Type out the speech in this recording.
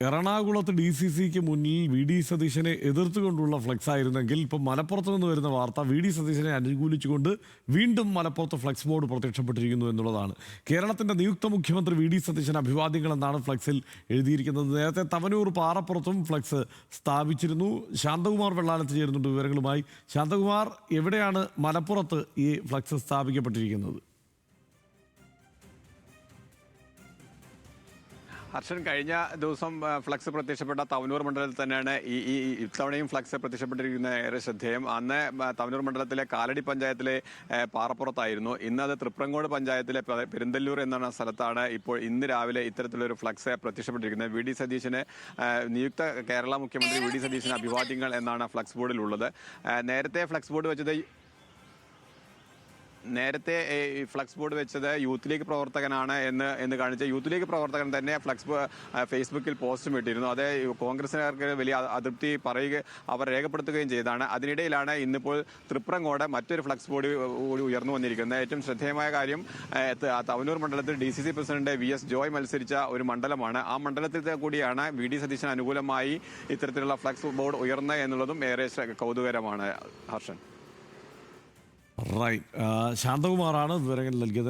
എറണാകുളത്ത് D C സിക്ക് മുന്നിൽ വി ഡി സതീശനെ എതിർത്തുകൊണ്ടുള്ള ഫ്ലെക്സ് ആയിരുന്നെങ്കിൽ ഇപ്പം മലപ്പുറത്ത് നിന്ന് വരുന്ന വാർത്ത വി ഡി സതീശനെ അനുകൂലിച്ചുകൊണ്ട് വീണ്ടും മലപ്പുറത്ത് ഫ്ലെക്സ് ബോർഡ് പ്രത്യക്ഷപ്പെട്ടിരിക്കുന്നു എന്നുള്ളതാണ്. കേരളത്തിൻ്റെ നിയുക്ത മുഖ്യമന്ത്രി വി ഡി സതീശൻ അഭിവാദ്യങ്ങൾ എന്നാണ് ഫ്ലെക്സിൽ എഴുതിയിരിക്കുന്നത്. നേരത്തെ തവനൂർ പാറപ്പുറത്തും ഫ്ലെക്സ് സ്ഥാപിച്ചിരുന്നു. ശാന്തകുമാർ വെള്ളാലത്ത് ചേരുന്നുണ്ട് വിവരങ്ങളുമായി. ശാന്തകുമാർ, എവിടെയാണ് മലപ്പുറത്ത് ഈ ഫ്ലെക്സ് സ്ഥാപിക്കപ്പെട്ടിരിക്കുന്നത്? ഹർഷൻ, കഴിഞ്ഞ ദിവസം ഫ്ലക്സ് പ്രത്യക്ഷപ്പെട്ട തവനൂർ മണ്ഡലത്തിൽ തന്നെയാണ് ഇത്തവണയും ഫ്ലക്സ് പ്രത്യക്ഷപ്പെട്ടിരിക്കുന്ന ഏറെ ശ്രദ്ധേയം. അന്ന് തവനൂർ മണ്ഡലത്തിലെ കാലടി പഞ്ചായത്തിലെ പാറപ്പുറത്തായിരുന്നു. ഇന്ന് അത് തൃപ്രങ്ങോട് പഞ്ചായത്തിലെ പെരുന്തല്ലൂർ എന്ന സ്ഥലത്താണ് ഇന്ന് രാവിലെ ഇത്തരത്തിലൊരു ഫ്ലക്സ് പ്രത്യക്ഷപ്പെട്ടിരിക്കുന്നത്. വി ഡി സതീശന് നിയുക്ത കേരള മുഖ്യമന്ത്രി വി ഡി സതീശന് അഭിവാദ്യങ്ങൾ എന്നാണ് ഫ്ലക്സ് ബോർഡിലുള്ളത്. നേരത്തെ ഫ്ലക്സ് ബോർഡ് വെച്ചത് യൂത്ത് ലീഗ് പ്രവർത്തകനാണ് എന്ന് കാണിച്ച യൂത്ത് ലീഗ് പ്രവർത്തകൻ തന്നെ ഫേസ്ബുക്കിൽ പോസ്റ്റും ഇട്ടിരുന്നു. അത് കോൺഗ്രസുകാർക്ക് വലിയ അതൃപ്തി അവർ രേഖപ്പെടുത്തുകയും ചെയ്തതാണ്. അതിനിടയിലാണ് ഇന്നിപ്പോൾ തൃപ്രങ്ങോട് മറ്റൊരു ഫ്ലക്സ് ബോർഡ് കൂടി ഉയർന്നു വന്നിരിക്കുന്നത്. ഏറ്റവും ശ്രദ്ധേയമായ കാര്യം, തവനൂർ മണ്ഡലത്തിൽ D C C president V S Joy മത്സരിച്ച ഒരു മണ്ഡലമാണ്. ആ മണ്ഡലത്തിൽ കൂടിയാണ് വി ഡി സതീശന് അനുകൂലമായി ഇത്തരത്തിലുള്ള ഫ്ലക്സ് ബോർഡ് ഉയർന്നത് എന്നുള്ളതും ഏറെ കൗതുകരമാണ്. ഹർഷൻ, റൈറ്റ്. ശാന്തകുമാറാണ് വിവരങ്ങൾ നൽകിയത്.